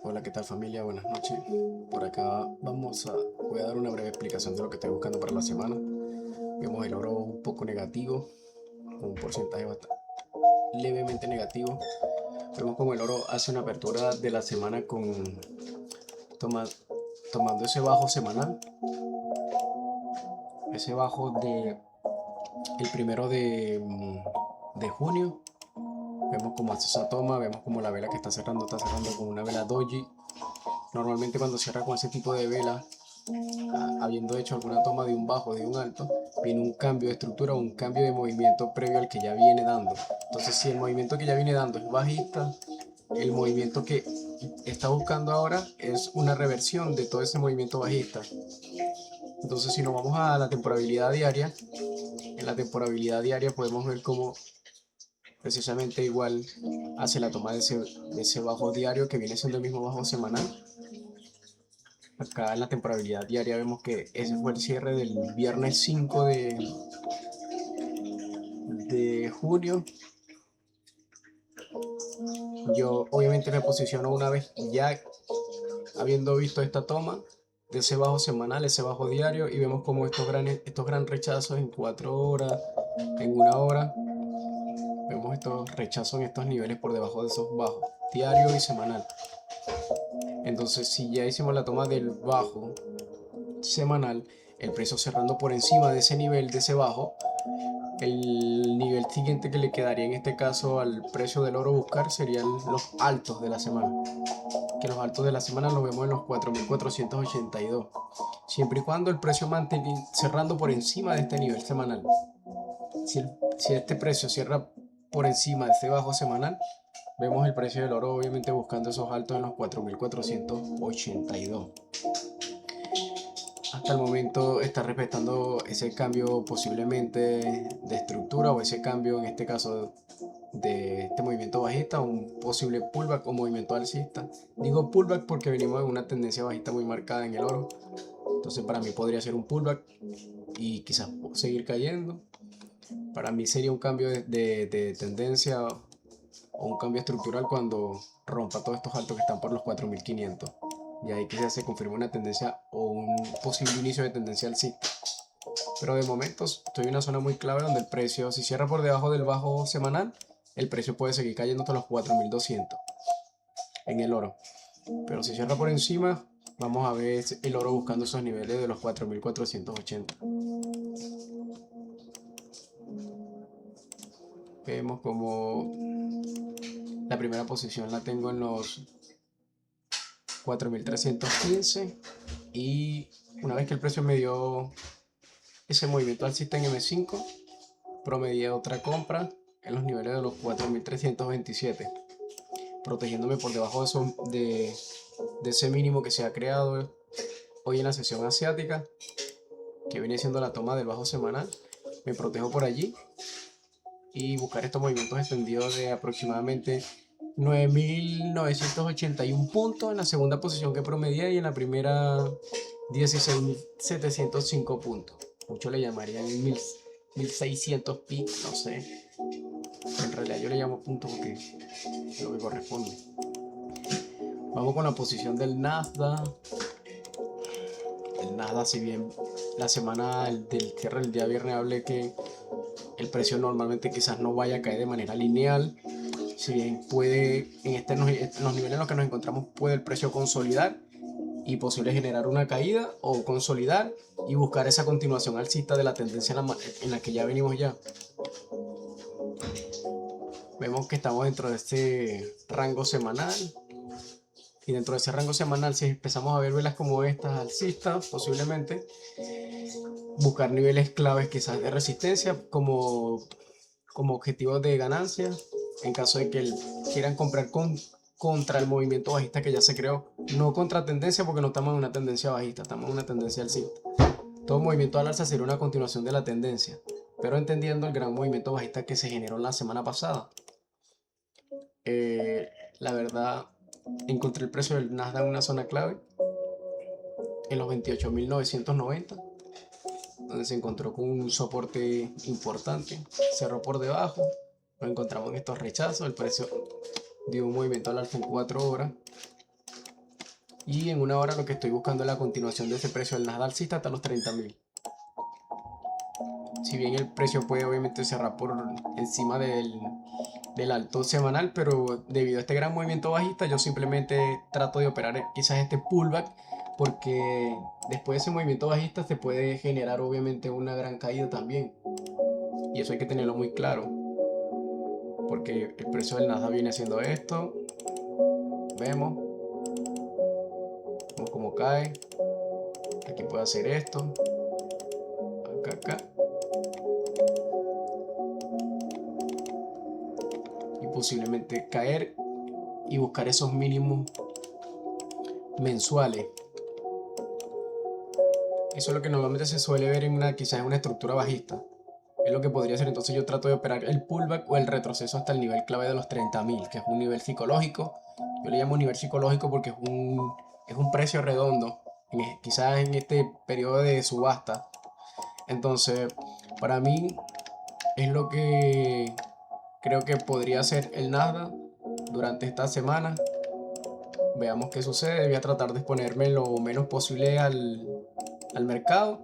Hola, ¿qué tal familia? Buenas noches. Por acá voy a dar una breve explicación de lo que estoy buscando para la semana. Vemos el oro un poco negativo, con un porcentaje levemente negativo. Vemos como el oro hace una apertura de la semana toma- tomando ese bajo semanal, ese bajo de el primero de junio. Vemos cómo hace esa toma, vemos como la vela que está cerrando con una vela doji. Normalmente cuando cierra con ese tipo de vela, habiendo hecho alguna toma de un bajo, de un alto, viene un cambio de estructura o un cambio de movimiento previo al que ya viene dando. Entonces, si el movimiento que ya viene dando es bajista, el movimiento que está buscando ahora es una reversión de todo ese movimiento bajista. Entonces, si nos vamos a la temporalidad diaria, en la temporalidad diaria podemos ver cómo precisamente igual hace la toma de ese bajo diario que viene siendo el mismo bajo semanal. Acá en la temporalidad diaria vemos que ese fue el cierre del viernes 5 de junio. Yo obviamente me posiciono una vez ya habiendo visto esta toma de ese bajo semanal, ese bajo diario, y vemos como estos gran rechazos en 4 horas, en 1 hora, vemos estos rechazos en estos niveles por debajo de esos bajos, diario y semanal. Entonces, si ya hicimos la toma del bajo semanal, el precio cerrando por encima de ese nivel, de ese bajo, el nivel siguiente que le quedaría en este caso al precio del oro buscar serían los altos de la semana. Que los altos de la semana los vemos en los 4.482. Siempre y cuando el precio mantenga cerrando por encima de este nivel semanal. Si este precio cierra por encima de este bajo semanal, vemos el precio del oro obviamente buscando esos altos en los 4.482. Hasta el momento está respetando ese cambio posiblemente de estructura o ese cambio en este caso de este movimiento bajista, un posible pullback o movimiento alcista. Digo pullback porque venimos en una tendencia bajista muy marcada en el oro, entonces para mí podría ser un pullback y quizás seguir cayendo. Para mí sería un cambio de tendencia o un cambio estructural cuando rompa todos estos altos que están por los 4.500. Y ahí quizás se confirme una tendencia o un posible inicio de tendencia alcista. Pero de momento estoy en una zona muy clave donde el precio, si cierra por debajo del bajo semanal, el precio puede seguir cayendo hasta los 4.200 en el oro. Pero si cierra por encima, vamos a ver el oro buscando esos niveles de los 4.480. Vemos como la primera posición la tengo en los 4.315 y una vez que el precio me dio ese movimiento alcista en M5, promedié otra compra en los niveles de los 4.327, protegiéndome por debajo de ese mínimo que se ha creado hoy en la sesión asiática, que viene siendo la toma del bajo semanal. Me protejo por allí y buscar estos movimientos extendidos de aproximadamente 9.981 puntos en la segunda posición que promedié y en la primera 16.705 puntos. Muchos le llamarían 1.600 pics, no sé. En realidad yo le llamo puntos porque es lo que corresponde. Vamos con la posición del Nasdaq. El Nasdaq, si bien la semana del cierre del día viernes hablé que el precio normalmente quizás no vaya a caer de manera lineal, si bien puede, en los niveles en los que nos encontramos, puede el precio consolidar y posible generar una caída o consolidar y buscar esa continuación alcista de la tendencia en la que ya venimos ya. Vemos que estamos dentro de este rango semanal y dentro de ese rango semanal, si empezamos a ver velas como estas alcistas, posiblemente buscar niveles claves quizás de resistencia como objetivos de ganancia en caso de que quieran comprar contra el movimiento bajista que ya se creó, no contra tendencia porque no estamos en una tendencia bajista, estamos en una tendencia alcista. Todo movimiento al alza sería una continuación de la tendencia, pero entendiendo el gran movimiento bajista que se generó la semana pasada. Eh, la verdad, encontré el precio del Nasdaq en una zona clave en los 28.990, donde se encontró con un soporte importante, cerró por debajo, lo encontramos en estos rechazos, el precio dio un movimiento al alza en 4 horas, Y en una hora lo que estoy buscando es la continuación de ese precio del Nasdaq alcista hasta los 30.000. Si bien el precio puede obviamente cerrar por encima del alto semanal, pero debido a este gran movimiento bajista yo simplemente trato de operar quizás este pullback, porque después de ese movimiento bajista se puede generar obviamente una gran caída también, y eso hay que tenerlo muy claro, porque el precio del Nasdaq viene haciendo esto, vemos cómo cae, aquí puede hacer esto, acá, y posiblemente caer y buscar esos mínimos mensuales. Eso es lo que normalmente se suele ver quizás en una estructura bajista. Es lo que podría ser. Entonces yo trato de operar el pullback o el retroceso hasta el nivel clave de los 30.000, que es un nivel psicológico. Yo le llamo nivel psicológico porque es un precio redondo, quizás en este periodo de subasta. Entonces, para mí es lo que creo que podría ser el Nasdaq durante esta semana. Veamos qué sucede. Voy a tratar de exponerme lo menos posible al mercado.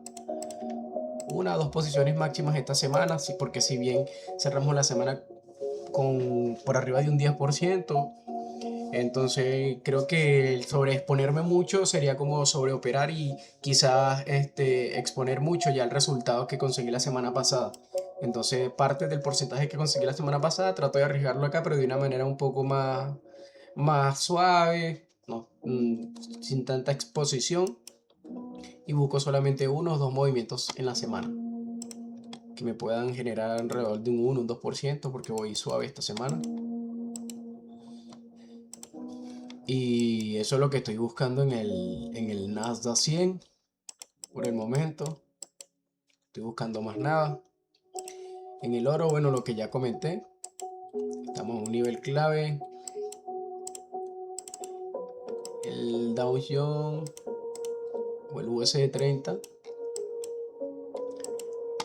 Una o dos posiciones máximas esta semana, sí, porque si bien cerramos la semana por arriba de un 10%, entonces creo que el sobreexponerme mucho sería como sobreoperar y quizás exponer mucho ya el resultado que conseguí la semana pasada. Entonces parte del porcentaje que conseguí la semana pasada trato de arriesgarlo acá, pero de una manera un poco más suave, no, sin tanta exposición, y busco solamente uno o dos movimientos en la semana que me puedan generar alrededor de un 1, un 2%, porque voy suave esta semana. Y eso es lo que estoy buscando en el Nasdaq 100 por el momento. Estoy buscando más nada. En el oro, bueno, lo que ya comenté, estamos en un nivel clave. El Dow Jones o el USD 30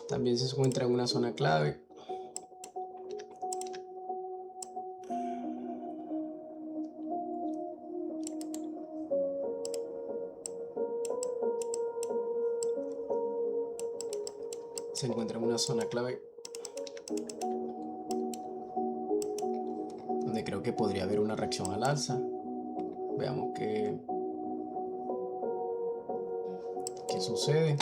también se encuentra en una zona clave. Se encuentra en una zona clave donde creo que podría haber una reacción al alza. Veamos qué sucede.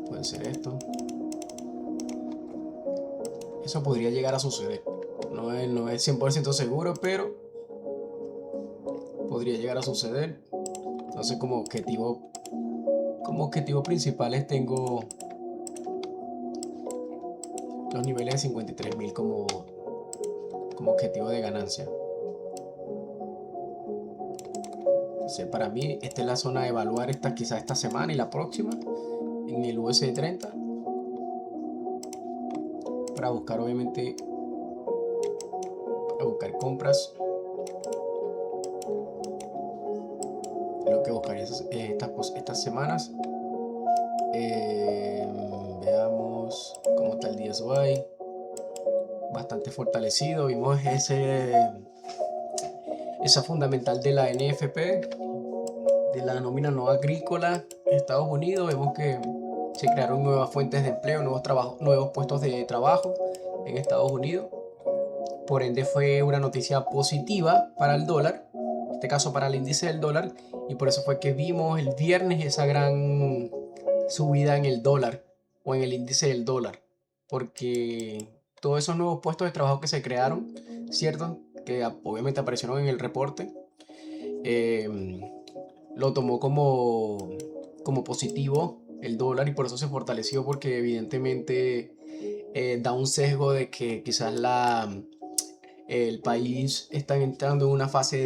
Puede ser esto. Eso podría llegar a suceder. No es 100% seguro, pero podría llegar a suceder. Entonces como objetivo principales tengo los niveles de 53.000 como objetivo de ganancia. Entonces, para mí esta es la zona de evaluar quizás esta semana y la próxima en el USD 30, para buscar obviamente compras. Lo que buscaría estas semanas. Veamos cómo está el DSY, bastante fortalecido. Vimos esa fundamental de la NFP, de la nómina no agrícola en Estados Unidos. Vemos que se crearon nuevas fuentes de empleo, nuevos puestos de trabajo en Estados Unidos. Por ende fue una noticia positiva para el dólar, en este caso para el índice del dólar, y por eso fue que vimos el viernes esa gran subida en el dólar o en el índice del dólar, porque todos esos nuevos puestos de trabajo que se crearon, ¿cierto? Que obviamente aparecieron en el reporte, lo tomó como positivo el dólar, y por eso se fortaleció, porque evidentemente da un sesgo de que quizás el país está entrando en una fase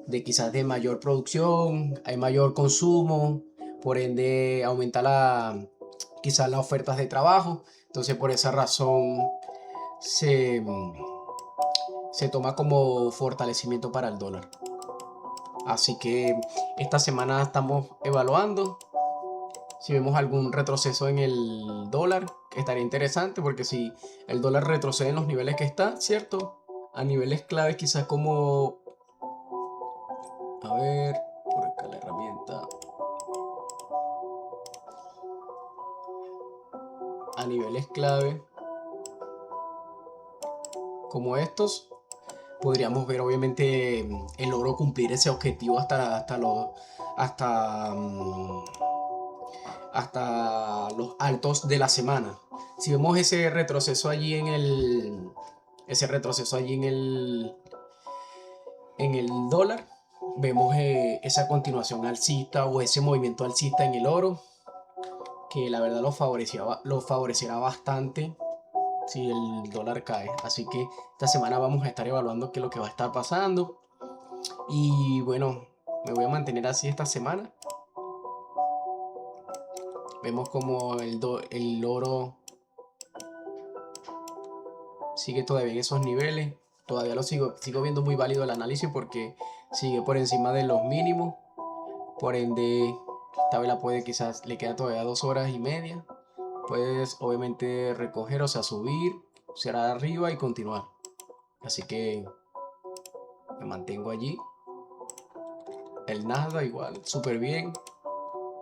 de quizás de mayor producción, hay mayor consumo, por ende aumenta quizás las ofertas de trabajo. Entonces por esa razón se, se toma como fortalecimiento para el dólar. Así que esta semana estamos evaluando Si vemos algún retroceso en el dólar, estaría interesante porque si el dólar retrocede en los niveles que está, ¿cierto? A niveles claves quizás como, a ver, por acá la herramienta, a niveles clave como estos, podríamos ver obviamente el oro cumplir ese objetivo hasta, mm, hasta los altos de la semana. Si vemos ese retroceso allí ese retroceso allí en el dólar, vemos esa continuación alcista o ese movimiento alcista en el oro, que la verdad lo favorecerá bastante si el dólar cae. Así que esta semana vamos a estar evaluando qué es lo que va a estar pasando. Y bueno, me voy a mantener así esta semana. Vemos como el oro sigue todavía en esos niveles. Todavía sigo viendo muy válido el análisis porque sigue por encima de los mínimos. Por ende, esta vela puede quizás le queda todavía 2 horas y media. Puedes obviamente recoger, o sea, subir, cerrar arriba y continuar. Así que me mantengo allí. El Nasdaq igual, súper bien.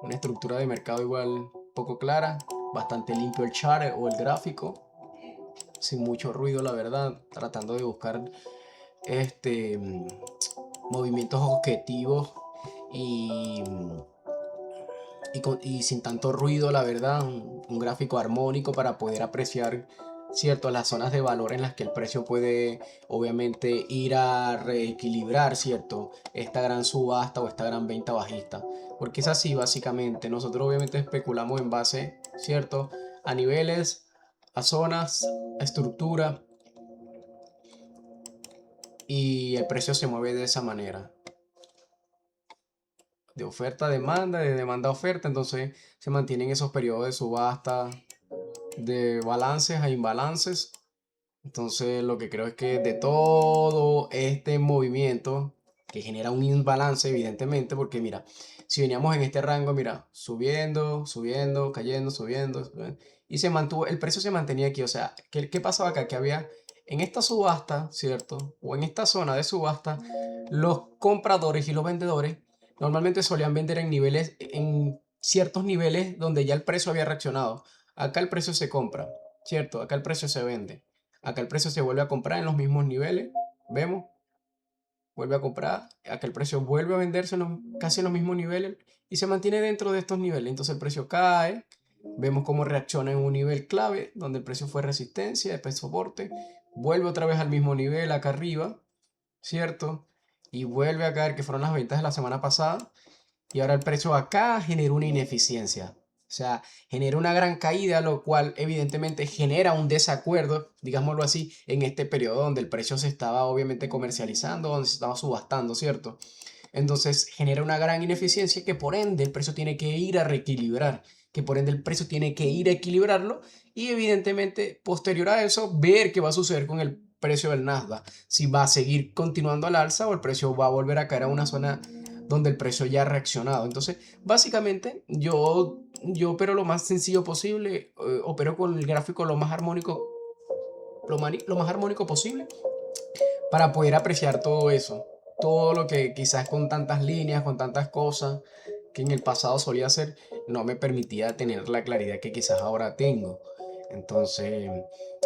Una estructura de mercado igual poco clara. Bastante limpio el chart o el gráfico. Sin mucho ruido, la verdad. Tratando de buscar movimientos objetivos y, y sin tanto ruido, la verdad. Un gráfico armónico para poder apreciar, cierto, las zonas de valor en las que el precio puede obviamente ir a reequilibrar, cierto, esta gran subasta o esta gran venta bajista, porque es así básicamente. Nosotros obviamente especulamos en base, cierto, a niveles, a zonas, a estructura, y el precio se mueve de esa manera, de oferta a demanda, de demanda a oferta. Entonces se mantienen esos periodos de subasta, de balances a imbalances. Entonces lo que creo es que de todo este movimiento que genera un imbalance, evidentemente, porque mira, si veníamos en este rango, mira, subiendo, subiendo, cayendo, subiendo, y se mantuvo, el precio se mantenía aquí. O sea, ¿qué pasaba acá? Que había en esta subasta, ¿cierto? O en esta zona de subasta, los compradores y los vendedores normalmente solían vender en niveles, en ciertos niveles donde ya el precio había reaccionado. Acá el precio se compra, ¿cierto? Acá el precio se vende. Acá el precio se vuelve a comprar en los mismos niveles. Vemos, vuelve a comprar. Acá el precio vuelve a venderse casi en los mismos niveles y se mantiene dentro de estos niveles. Entonces el precio cae. Vemos cómo reacciona en un nivel clave donde el precio fue resistencia, después soporte. Vuelve otra vez al mismo nivel acá arriba, ¿cierto? Y vuelve a caer, que fueron las ventas de la semana pasada. Y ahora el precio acá genera una ineficiencia. O sea, genera una gran caída, lo cual evidentemente genera un desacuerdo, digámoslo así, en este periodo donde el precio se estaba obviamente comercializando, donde se estaba subastando, ¿cierto? Entonces genera una gran ineficiencia que por ende el precio tiene que ir a reequilibrar, que por ende el precio tiene que ir a equilibrarlo y evidentemente posterior a eso ver qué va a suceder con el precio del Nasdaq, si va a seguir continuando al alza o el precio va a volver a caer a una zona donde el precio ya ha reaccionado. Entonces, básicamente, yo opero lo más sencillo posible, opero con el gráfico lo más armónico, lo más armónico posible para poder apreciar todo eso. Todo lo que quizás con tantas líneas, con tantas cosas que en el pasado solía hacer, no me permitía tener la claridad que quizás ahora tengo. Entonces,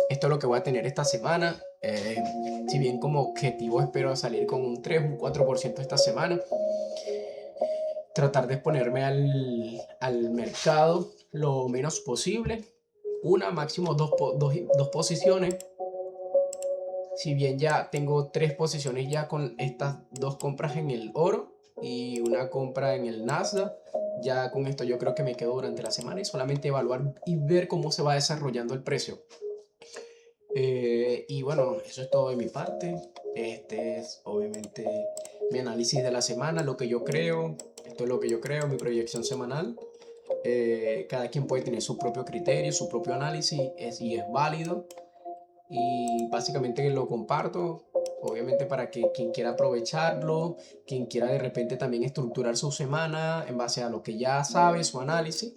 esto es lo que voy a tener esta semana. Si bien como objetivo espero salir con un 3, un 4% esta semana, tratar de exponerme al mercado lo menos posible. Una, máximo dos posiciones. Si bien ya tengo 3 posiciones ya con estas 2 compras en el oro y una compra en el Nasdaq, ya con esto yo creo que me quedo durante la semana y solamente evaluar y ver cómo se va desarrollando el precio. Y bueno, eso es todo de mi parte. Este es obviamente mi análisis de la semana, lo que yo creo. Esto es lo que yo creo, mi proyección semanal. Cada quien puede tener su propio criterio, su propio análisis y es válido. Y básicamente lo comparto. obviamente para que quien quiera aprovecharlo, quien quiera de repente también estructurar su semana en base a lo que ya sabe, su análisis,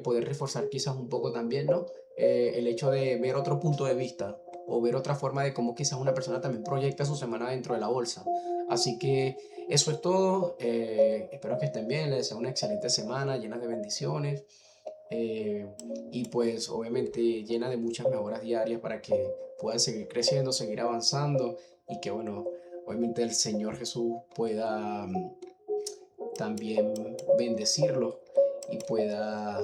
poder reforzar quizás un poco también, ¿no? El hecho de ver otro punto de vista o ver otra forma de cómo quizás una persona también proyecta su semana dentro de la bolsa. Así que eso es todo. Espero que estén bien, les deseo una excelente semana llena de bendiciones. eh, y pues obviamente llena de muchas mejoras diarias para que puedan seguir creciendo, seguir avanzando y que bueno, obviamente el Señor Jesús pueda también bendecirlo y pueda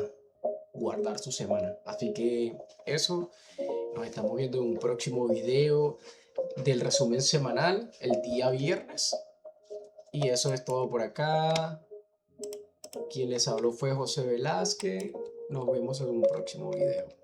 guardar su semana. Así que eso, nos estamos viendo en un próximo video del resumen semanal el día viernes. Y eso es todo por acá. Quien les habló fue José Velázquez. Nos vemos en un próximo video.